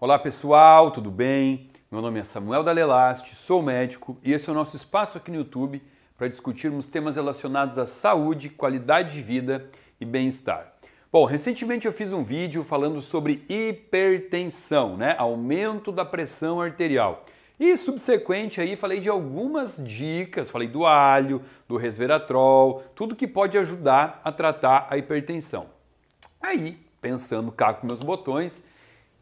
Olá pessoal, tudo bem? Meu nome é Samuel Dalelaste, sou médico e esse é o nosso espaço aqui no YouTube para discutirmos temas relacionados à saúde, qualidade de vida e bem-estar. Bom, recentemente eu fiz um vídeo falando sobre hipertensão, aumento da pressão arterial. E subsequente aí falei de algumas dicas, falei do alho, do resveratrol, tudo que pode ajudar a tratar a hipertensão. Aí, pensando cá com meus botões,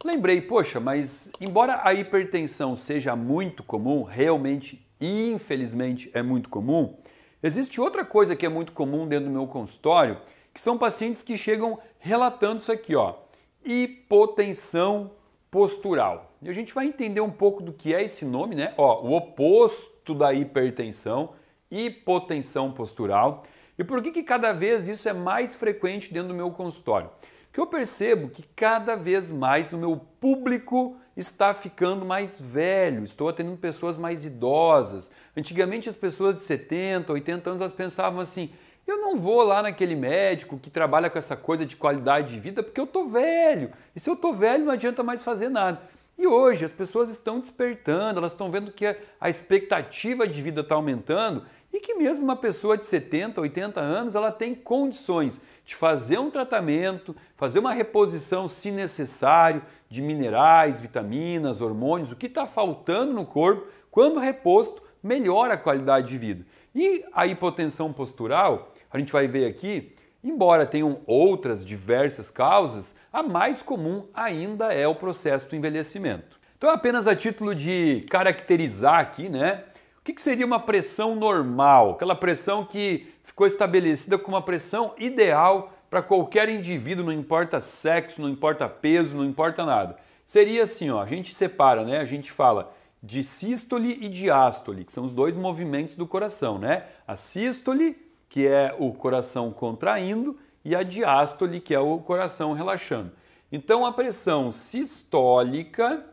lembrei, poxa, mas embora a hipertensão seja muito comum, realmente, infelizmente, é muito comum, existe outra coisa que é muito comum dentro do meu consultório, que são pacientes que chegam relatando isso aqui, ó, hipotensão postural. E a gente vai entender um pouco do que é esse nome, né? Ó, o oposto da hipertensão, hipotensão postural. E por que cada vez isso é mais frequente dentro do meu consultório? Porque eu percebo que cada vez mais o meu público está ficando mais velho, estou atendendo pessoas mais idosas. Antigamente as pessoas de 70, 80 anos, elas pensavam assim, eu não vou lá naquele médico que trabalha com essa coisa de qualidade de vida porque eu tô velho. E se eu tô velho não adianta mais fazer nada. E hoje as pessoas estão despertando, elas estão vendo que a expectativa de vida está aumentando e que mesmo uma pessoa de 70, 80 anos, ela tem condições de fazer um tratamento, fazer uma reposição se necessário de minerais, vitaminas, hormônios, o que está faltando no corpo, quando reposto, melhora a qualidade de vida. E a hipotensão postural, a gente vai ver aqui, embora tenham outras diversas causas, a mais comum ainda é o processo do envelhecimento. Então, apenas a título de caracterizar aqui, o que seria uma pressão normal? Aquela pressão que ficou estabelecida como uma pressão ideal para qualquer indivíduo, não importa sexo, não importa peso, não importa nada. Seria assim, ó, a gente separa, a gente fala de sístole e diástole, que são os dois movimentos do coração, A sístole, que é o coração contraindo, e a diástole, que é o coração relaxando. Então, a pressão sistólica,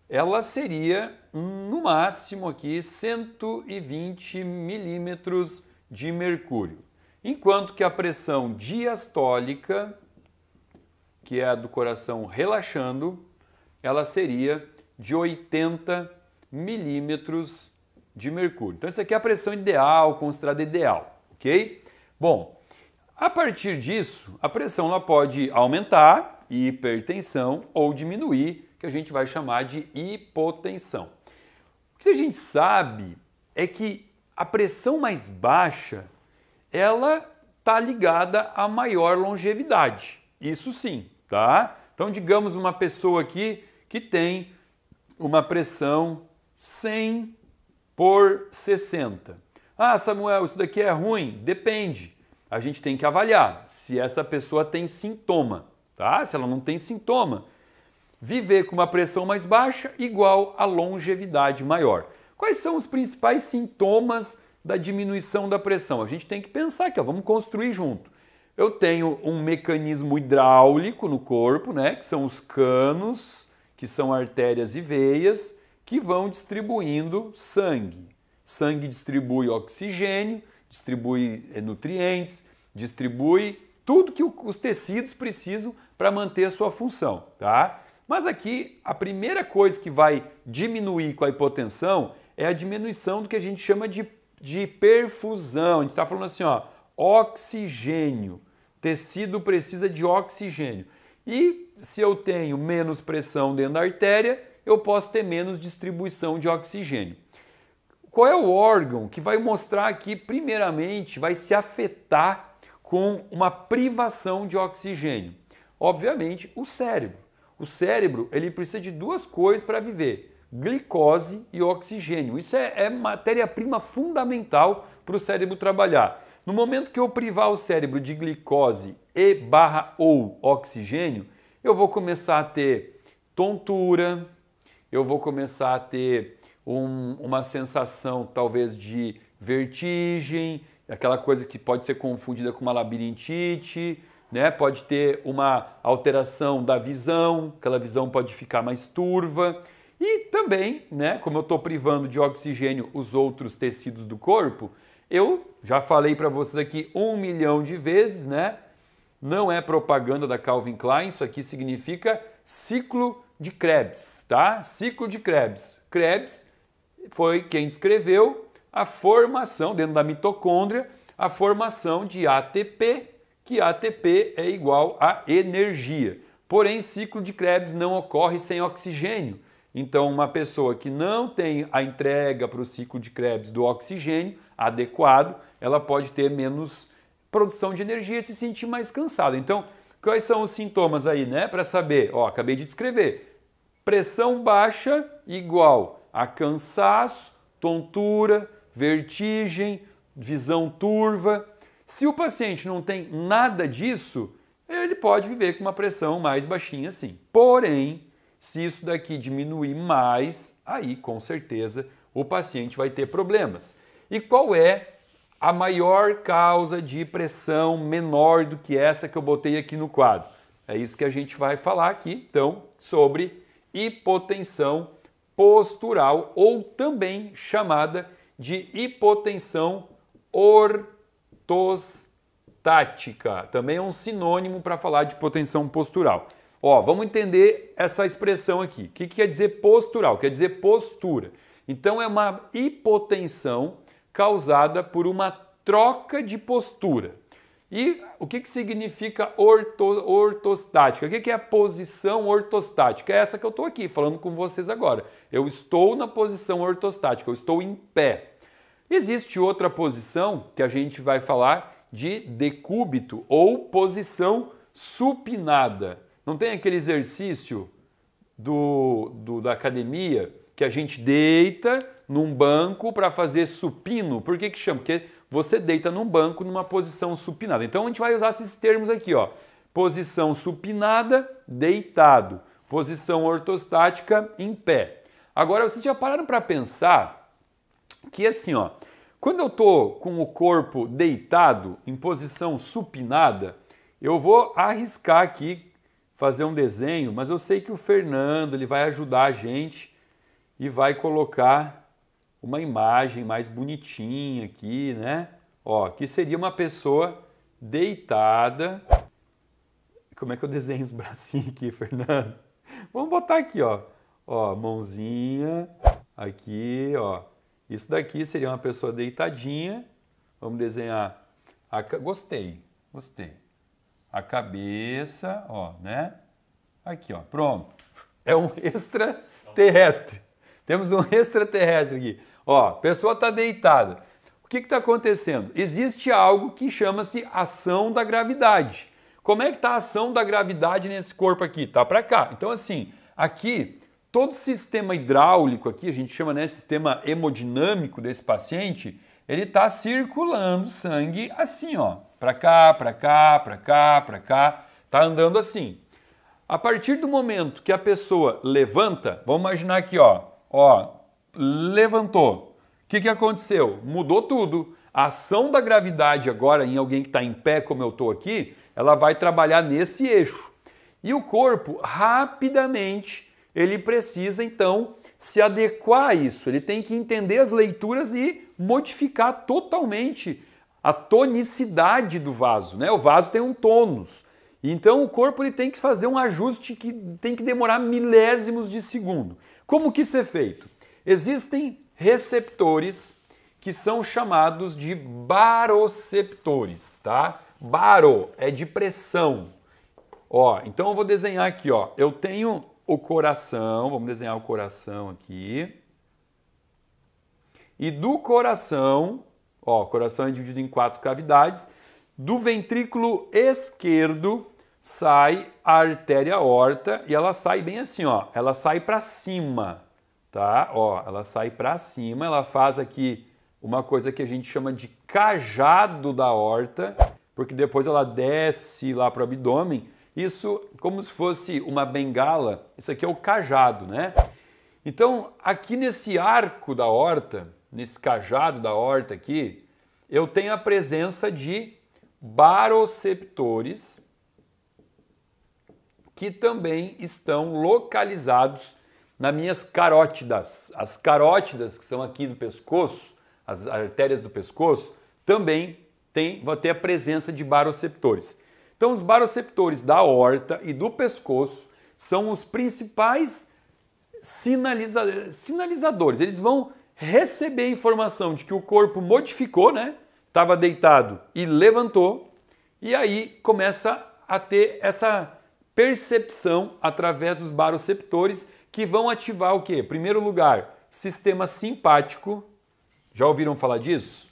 ela seria, no máximo aqui, 120 milímetros de mercúrio. Enquanto que a pressão diastólica, que é a do coração relaxando, ela seria de 80 milímetros de mercúrio. Então, essa aqui é a pressão ideal, considerada ideal, ok? Bom, a partir disso, a pressão ela pode aumentar, hipertensão, ou diminuir, que a gente vai chamar de hipotensão. O que a gente sabe é que a pressão mais baixa, ela está ligada a maior longevidade. Isso sim, tá? Então, digamos uma pessoa aqui que tem uma pressão 100 por 60. Ah, Samuel, isso daqui é ruim? Depende. A gente tem que avaliar se essa pessoa tem sintoma, tá? Se ela não tem sintoma, viver com uma pressão mais baixa igual a longevidade maior. Quais são os principais sintomas da diminuição da pressão? A gente tem que pensar aqui, ó, vamos construir junto. Eu tenho um mecanismo hidráulico no corpo, que são os canos, que são artérias e veias, que vão distribuindo sangue. Sangue distribui oxigênio, distribui nutrientes, distribui tudo que os tecidos precisam para manter a sua função, tá? Mas aqui, a primeira coisa que vai diminuir com a hipotensão é a diminuição do que a gente chama de perfusão. A gente está falando assim, ó, oxigênio. Tecido precisa de oxigênio. E se eu tenho menos pressão dentro da artéria, eu posso ter menos distribuição de oxigênio. Qual é o órgão que vai mostrar que, primeiramente, vai se afetar com uma privação de oxigênio? Obviamente, o cérebro. O cérebro ele precisa de duas coisas para viver, glicose e oxigênio. Isso é matéria-prima fundamental para o cérebro trabalhar. No momento que eu privar o cérebro de glicose ou oxigênio, eu vou começar a ter tontura, eu vou começar a ter uma sensação talvez de vertigem, aquela coisa que pode ser confundida com uma labirintite, pode ter uma alteração da visão, aquela visão pode ficar mais turva. E também, como eu estou privando de oxigênio os outros tecidos do corpo, eu já falei para vocês aqui 1 milhão de vezes, não é propaganda da Calvin Klein, isso aqui significa ciclo de Krebs, tá? Ciclo de Krebs. Krebs foi quem descreveu a formação, dentro da mitocôndria, a formação de ATP, que ATP é igual a energia. Porém, ciclo de Krebs não ocorre sem oxigênio. Então, uma pessoa que não tem a entrega para o ciclo de Krebs do oxigênio adequado, ela pode ter menos produção de energia e se sentir mais cansada. Então, quais são os sintomas aí, né? Para saber, ó, acabei de descrever. Pressão baixa igual a cansaço, tontura, vertigem, visão turva. Se o paciente não tem nada disso, ele pode viver com uma pressão mais baixinha assim. Porém, se isso daqui diminuir mais, aí com certeza o paciente vai ter problemas. E qual é a maior causa de pressão menor do que essa que eu botei aqui no quadro? É isso que a gente vai falar aqui, então, sobre hipotensão postural, ou também chamada de hipotensão ortostática. Também é um sinônimo para falar de hipotensão postural. Ó, vamos entender essa expressão aqui. O que quer dizer postural? Quer dizer postura. Então é uma hipotensão causada por uma troca de postura. E o que significa ortostática? O que é a posição ortostática? É essa que eu estou aqui falando com vocês agora. Eu estou na posição ortostática, eu estou em pé. Existe outra posição que a gente vai falar de decúbito ou posição supinada. Não tem aquele exercício da academia que a gente deita num banco para fazer supino? Por que chama? Porque você deita num banco numa posição supinada. Então a gente vai usar esses termos aqui, ó. Posição supinada, deitado. Posição ortostática, em pé. Agora, vocês já pararam para pensar que assim, ó, quando eu tô com o corpo deitado em posição supinada, eu vou arriscar aqui fazer um desenho, mas eu sei que o Fernando ele vai ajudar a gente e vai colocar uma imagem mais bonitinha aqui, né? Ó, aqui seria uma pessoa deitada. Como é que eu desenho os bracinhos aqui, Fernando? Vamos botar aqui, ó. Ó, mãozinha, aqui, ó. Isso daqui seria uma pessoa deitadinha. Vamos desenhar. Gostei. A cabeça, ó, né? Aqui, ó, pronto. É um extraterrestre. Temos um extraterrestre aqui. Ó, a pessoa está deitada. O que está acontecendo? Existe algo que chama-se ação da gravidade. Como é que está a ação da gravidade nesse corpo aqui? Tá para cá. Então, assim, aqui, todo o sistema hidráulico aqui, a gente chama, né, sistema hemodinâmico desse paciente, ele está circulando sangue assim, ó. Para cá, para cá, para cá, para cá. Está andando assim. A partir do momento que a pessoa levanta, vamos imaginar aqui, ó. Ó, levantou. O que aconteceu? Mudou tudo. A ação da gravidade agora em alguém que está em pé, como eu estou aqui, ela vai trabalhar nesse eixo. E o corpo, rapidamente, ele precisa, então, se adequar a isso. Ele tem que entender as leituras e modificar totalmente a tonicidade do vaso, né? O vaso tem um tônus. Então, o corpo ele tem que fazer um ajuste que tem que demorar milésimos de segundo. Como que isso é feito? Existem receptores que são chamados de baroceptores, tá? Baro é de pressão. Ó, então eu vou desenhar aqui, ó. Eu tenho o coração, vamos desenhar o coração aqui. E do coração, ó, o coração é dividido em 4 cavidades. Do ventrículo esquerdo sai a artéria aorta e ela sai bem assim, ó. Ela sai para cima, tá? Ó, ela sai para cima, ela faz aqui uma coisa que a gente chama de cajado da aorta, porque depois ela desce lá para o abdômen. Isso como se fosse uma bengala. Isso aqui é o cajado, né? Então, aqui nesse arco da aorta, nesse cajado da aorta aqui, eu tenho a presença de baroceptores que também estão localizados nas minhas carótidas. As carótidas, que são aqui do pescoço, as artérias do pescoço, também vão ter a presença de baroceptores. Então, os baroceptores da aorta e do pescoço são os principais sinalizadores. Eles vão receber a informação de que o corpo modificou, né? Estava deitado e levantou, e aí começa a ter essa percepção através dos baroreceptores que vão ativar o quê? Em primeiro lugar, sistema simpático. Já ouviram falar disso?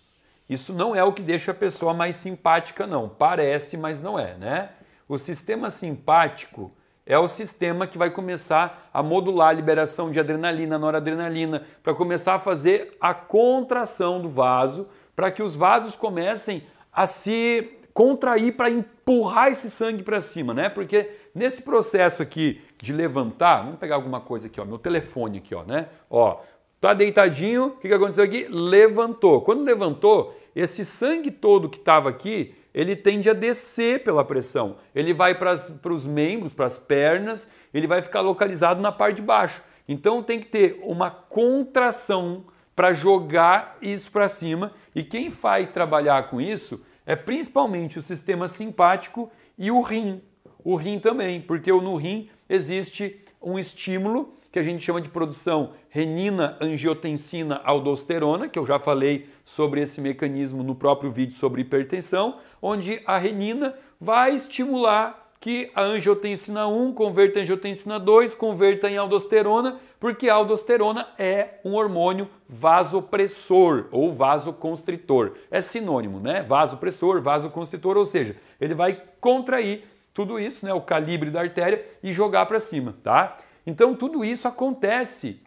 Isso não é o que deixa a pessoa mais simpática, não. Parece, mas não é, né? O sistema simpático é o sistema que vai começar a modular a liberação de adrenalina, noradrenalina, para começar a fazer a contração do vaso, para que os vasos comecem a se contrair para empurrar esse sangue para cima, né? Porque nesse processo aqui de levantar, vamos pegar alguma coisa aqui, ó, meu telefone aqui, ó, né? Ó, tá deitadinho, o que aconteceu aqui? Levantou. Quando levantou, esse sangue todo que estava aqui, ele tende a descer pela pressão. Ele vai para os membros, para as pernas, ele vai ficar localizado na parte de baixo. Então tem que ter uma contração para jogar isso para cima. E quem vai trabalhar com isso é principalmente o sistema simpático e o rim. O rim também, porque no rim existe um estímulo que a gente chama de produção renina, angiotensina, aldosterona, que eu já falei sobre esse mecanismo no próprio vídeo sobre hipertensão, onde a renina vai estimular que a angiotensina 1 converta em angiotensina 2, converta em aldosterona, porque a aldosterona é um hormônio vasopressor ou vasoconstritor. É sinônimo, né? Vasopressor, vasoconstritor, ou seja, ele vai contrair tudo isso, né? O calibre da artéria e jogar para cima, tá? Então tudo isso acontece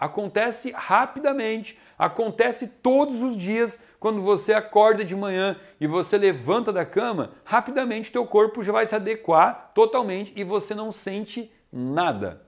rapidamente, acontece todos os dias. Quando você acorda de manhã e você levanta da cama, rapidamente teu corpo já vai se adequar totalmente e você não sente nada.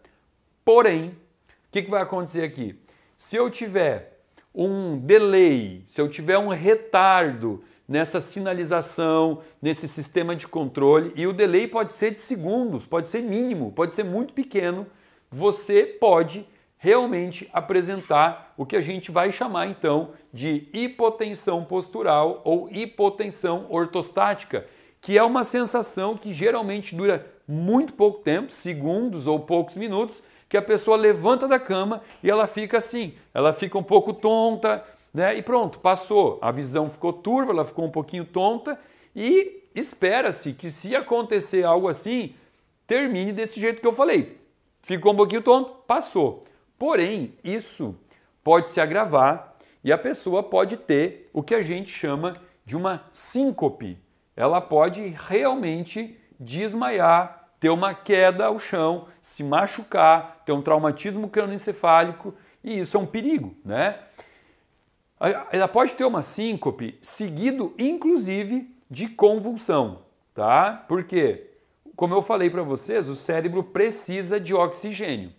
Porém, o que vai acontecer aqui? Se eu tiver um delay, se eu tiver um retardo nessa sinalização, nesse sistema de controle, e o delay pode ser de segundos, pode ser mínimo, pode ser muito pequeno, você pode realmente apresentar o que a gente vai chamar então de hipotensão postural ou hipotensão ortostática, que é uma sensação que geralmente dura muito pouco tempo, segundos ou poucos minutos, que a pessoa levanta da cama e ela fica assim, ela fica um pouco tonta, né? E pronto, passou. A visão ficou turva, ela ficou um pouquinho tonta e espera-se que se acontecer algo assim, termine desse jeito que eu falei. Ficou um pouquinho tonto, passou. Porém, isso pode se agravar e a pessoa pode ter o que a gente chama de uma síncope. Ela pode realmente desmaiar, ter uma queda ao chão, se machucar, ter um traumatismo crânioencefálico e isso é um perigo, né? Ela pode ter uma síncope seguido, inclusive, de convulsão, tá? Por quê? Como eu falei para vocês, o cérebro precisa de oxigênio.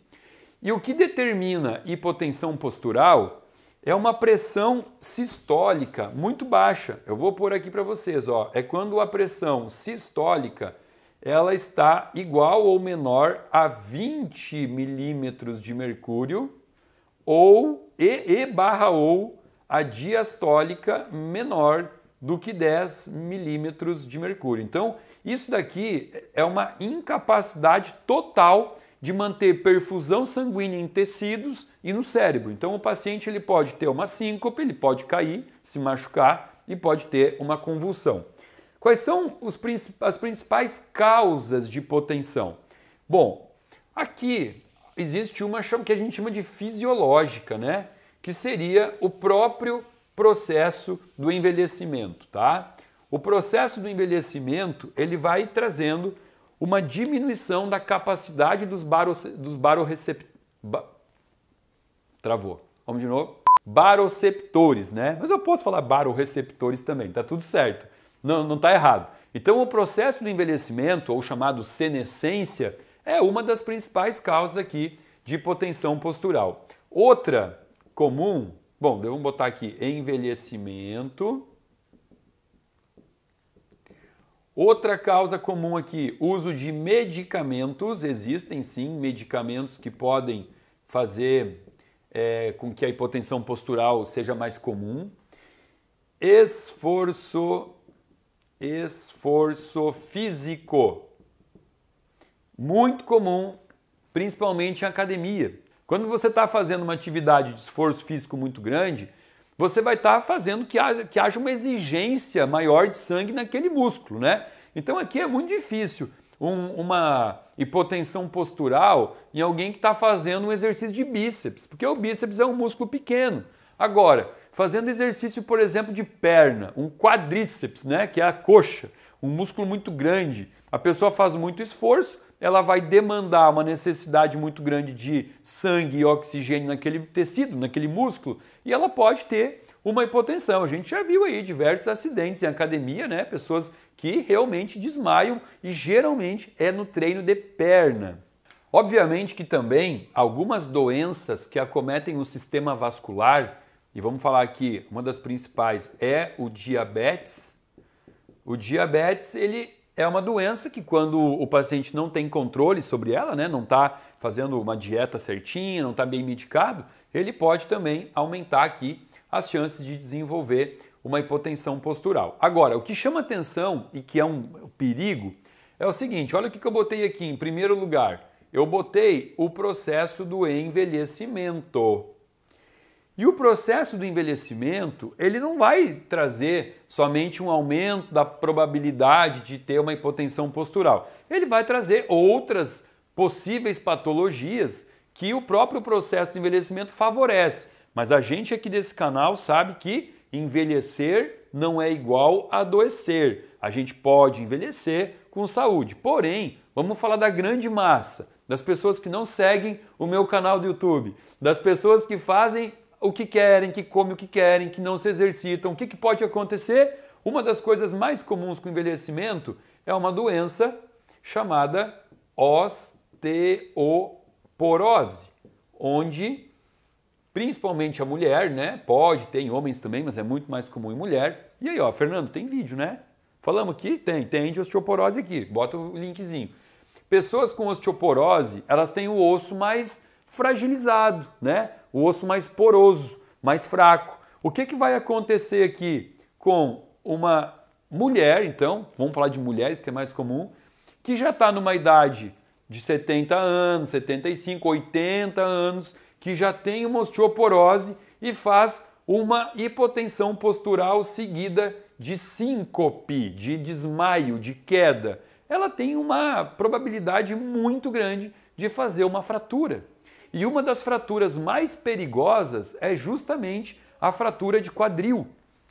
E o que determina hipotensão postural é uma pressão sistólica muito baixa. Eu vou pôr aqui para vocês, ó. É quando a pressão sistólica ela está igual ou menor a 20 milímetros de mercúrio ou a diastólica menor do que 10 milímetros de mercúrio. Então, isso daqui é uma incapacidade total de manter perfusão sanguínea em tecidos e no cérebro. Então, o paciente ele pode ter uma síncope, ele pode cair, se machucar e pode ter uma convulsão. Quais são as principais causas de hipotensão? Bom, aqui existe uma que a gente chama de fisiológica, né? Que seria o próprio processo do envelhecimento, tá? O processo do envelhecimento, ele vai trazendo uma diminuição da capacidade dos baroreceptores. Travou. Vamos de novo. Baroreceptores, né? Mas eu posso falar baroreceptores também, tá tudo certo. Não tá errado. Então o processo do envelhecimento, ou chamado senescência, é uma das principais causas aqui de hipotensão postural. Outra comum, bom, vamos botar aqui envelhecimento. Outra causa comum aqui, uso de medicamentos. Existem sim medicamentos que podem fazer com que a hipotensão postural seja mais comum. Esforço físico. Muito comum principalmente em academia. Quando você está fazendo uma atividade de esforço físico muito grande, você vai estar fazendo que haja uma exigência maior de sangue naquele músculo, né? Então aqui é muito difícil uma hipotensão postural em alguém que está fazendo um exercício de bíceps, porque o bíceps é um músculo pequeno. Agora, fazendo exercício, por exemplo, de perna, um quadríceps, né, que é a coxa, um músculo muito grande, a pessoa faz muito esforço, ela vai demandar uma necessidade muito grande de sangue e oxigênio naquele tecido, naquele músculo, e ela pode ter uma hipotensão. A gente já viu aí diversos acidentes em academia, né? Pessoas que realmente desmaiam e geralmente é no treino de perna. Obviamente que também algumas doenças que acometem o sistema vascular, e vamos falar aqui, uma das principais é o diabetes. O diabetes, ele é uma doença que quando o paciente não tem controle sobre ela, né, não está fazendo uma dieta certinha, não está bem medicado, ele pode também aumentar aqui as chances de desenvolver uma hipotensão postural. Agora, o que chama atenção e que é um perigo é o seguinte, olha o que eu botei aqui em primeiro lugar. Eu botei o processo do envelhecimento. E o processo do envelhecimento, ele não vai trazer somente um aumento da probabilidade de ter uma hipotensão postural. Ele vai trazer outras possíveis patologias que o próprio processo do envelhecimento favorece. Mas a gente aqui desse canal sabe que envelhecer não é igual a adoecer. A gente pode envelhecer com saúde. Porém, vamos falar da grande massa, das pessoas que não seguem o meu canal do YouTube, das pessoas que fazem o que querem, que comem o que querem, que não se exercitam. O que pode acontecer? Uma das coisas mais comuns com o envelhecimento é uma doença chamada osteoporose, onde principalmente a mulher, né? Pode, tem homens também, mas é muito mais comum em mulher. E aí, ó, Fernando, tem vídeo, né? Falamos aqui? Tem de osteoporose aqui. Bota o linkzinho. Pessoas com osteoporose, elas têm o osso mais fragilizado, né? O osso mais poroso, mais fraco. O que vai acontecer aqui com uma mulher, então, vamos falar de mulheres, que é mais comum, que já está numa idade de 70 anos, 75, 80 anos, que já tem uma osteoporose e faz uma hipotensão postural seguida de síncope, de desmaio, de queda. Ela tem uma probabilidade muito grande de fazer uma fratura. E uma das fraturas mais perigosas é justamente a fratura de quadril,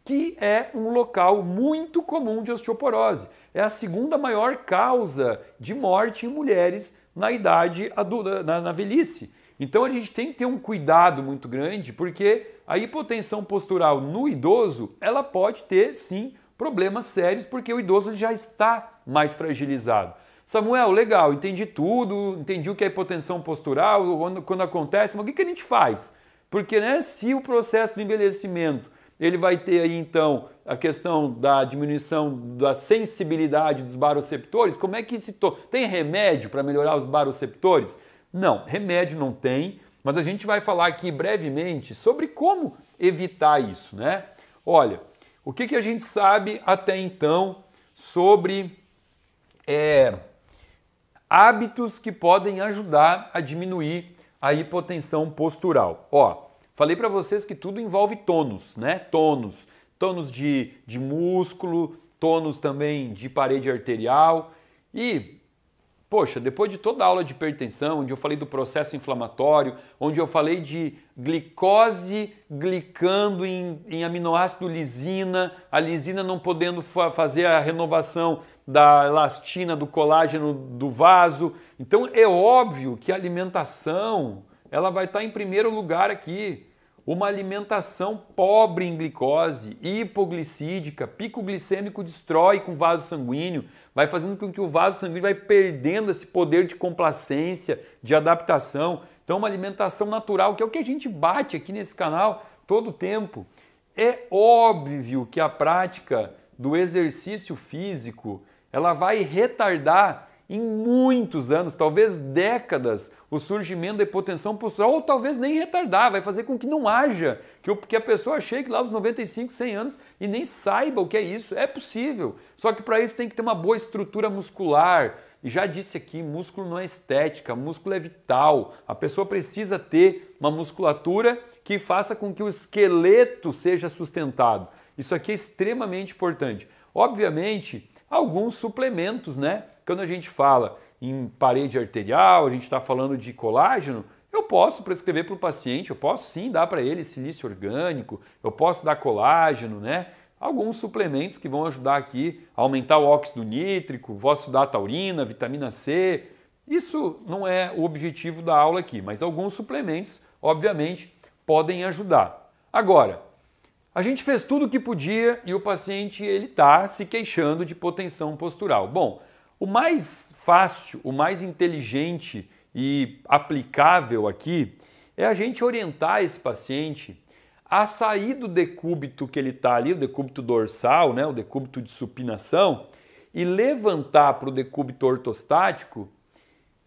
que é um local muito comum de osteoporose. É a segunda maior causa de morte em mulheres na idade adulta, na velhice. Então a gente tem que ter um cuidado muito grande, porque a hipotensão postural no idoso, ela pode ter sim problemas sérios, porque o idoso já está mais fragilizado. Samuel, legal, entendi tudo, entendi o que é hipotensão postural, quando acontece, mas o que a gente faz? Porque, né, se o processo do envelhecimento, ele vai ter aí então a questão da diminuição da sensibilidade dos baroreceptores, como é que tem remédio para melhorar os baroreceptores? Não, remédio não tem, mas a gente vai falar aqui brevemente sobre como evitar isso, né? Olha, o que a gente sabe até então sobre hábitos que podem ajudar a diminuir a hipotensão postural. Ó, falei para vocês que tudo envolve tônus, né? Tônus de músculo, tônus também de parede arterial e, poxa, depois de toda a aula de hipertensão, onde eu falei do processo inflamatório, onde eu falei de glicose glicando em aminoácido lisina, a lisina não podendo fazer a renovação da elastina, do colágeno do vaso. Então é óbvio que a alimentação ela vai estar em primeiro lugar aqui. Uma alimentação pobre em glicose, hipoglicídica, pico glicêmico destrói com o vaso sanguíneo, vai fazendo com que o vaso sanguíneo vai perdendo esse poder de complacência, de adaptação. Então uma alimentação natural, que é o que a gente bate aqui nesse canal todo o tempo. É óbvio que a prática do exercício físico ela vai retardar em muitos anos, talvez décadas, o surgimento da hipotensão postural, ou talvez nem retardar, vai fazer com que não haja, que a pessoa chegue lá aos 95, 100 anos e nem saiba o que é isso. É possível, só que para isso tem que ter uma boa estrutura muscular, E já disse aqui, músculo não é estética, músculo é vital. A pessoa precisa ter uma musculatura que faça com que o esqueleto seja sustentado. Isso aqui é extremamente importante. Obviamente, alguns suplementos, né? Quando a gente fala em parede arterial, a gente está falando de colágeno, eu posso prescrever para o paciente, eu posso sim dar para ele silício orgânico, eu posso dar colágeno, né? Alguns suplementos que vão ajudar aqui a aumentar o óxido nítrico, posso dar taurina, vitamina C. Isso não é o objetivo da aula aqui, mas alguns suplementos, obviamente, podem ajudar. Agora, a gente fez tudo o que podia e o paciente ele está se queixando de hipotensão postural. Bom, o mais fácil, o mais inteligente e aplicável aqui é a gente orientar esse paciente a sair do decúbito que ele está ali, o decúbito dorsal, né, o decúbito de supinação, e levantar para o decúbito ortostático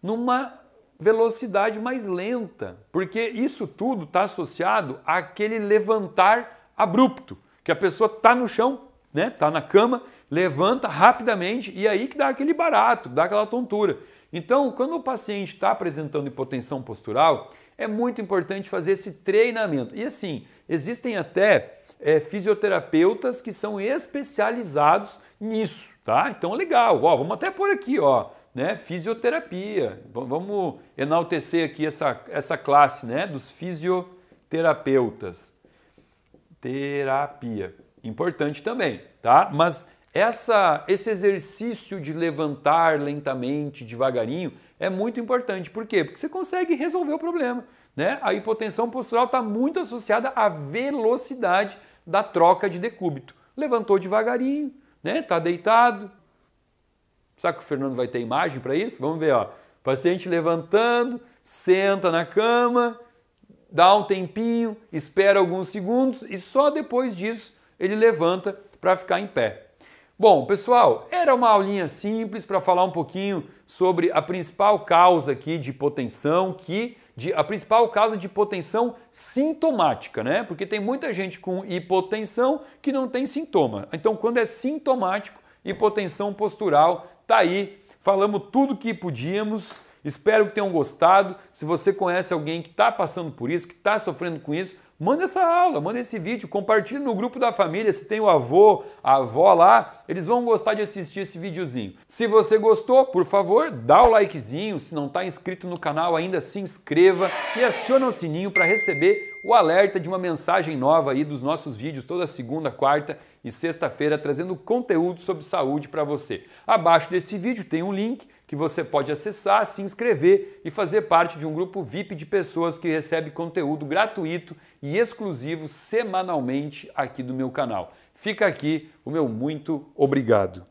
numa velocidade mais lenta, porque isso tudo está associado àquele levantar abrupto, que a pessoa está no chão, né, está na cama, levanta rapidamente e aí que dá aquele barato, dá aquela tontura. Então, quando o paciente está apresentando hipotensão postural, é muito importante fazer esse treinamento. E assim, existem até fisioterapeutas que são especializados nisso, tá? Então, legal, ó, vamos até pôr aqui, ó, né, fisioterapia. Vamos enaltecer aqui essa classe, né, dos fisioterapeutas. Terapia, importante também, tá? Mas esse exercício de levantar lentamente, devagarinho, é muito importante. Por quê? Porque você consegue resolver o problema, né? A hipotensão postural está muito associada à velocidade da troca de decúbito. Levantou devagarinho, né? Tá deitado. Sabe que o Fernando vai ter imagem para isso? Vamos ver, ó. Paciente levantando, senta na cama, dá um tempinho, espera alguns segundos e só depois disso ele levanta para ficar em pé. Bom, pessoal, era uma aulinha simples para falar um pouquinho sobre a principal causa aqui de hipotensão, a principal causa de hipotensão sintomática, né? Porque tem muita gente com hipotensão que não tem sintoma. Então, quando é sintomático, hipotensão postural, tá aí. Falamos tudo que podíamos. Espero que tenham gostado. Se você conhece alguém que está passando por isso, que está sofrendo com isso, manda essa aula, manda esse vídeo, compartilhe no grupo da família. Se tem o avô, a avó lá, eles vão gostar de assistir esse videozinho. Se você gostou, por favor, dá o likezinho. Se não está inscrito no canal ainda, se inscreva e aciona o sininho para receber o alerta de uma mensagem nova aí dos nossos vídeos toda segunda, quarta e sexta-feira, trazendo conteúdo sobre saúde para você. Abaixo desse vídeo tem um link que você pode acessar, se inscrever e fazer parte de um grupo VIP de pessoas que recebe conteúdo gratuito e exclusivo semanalmente aqui do meu canal. Fica aqui o meu muito obrigado.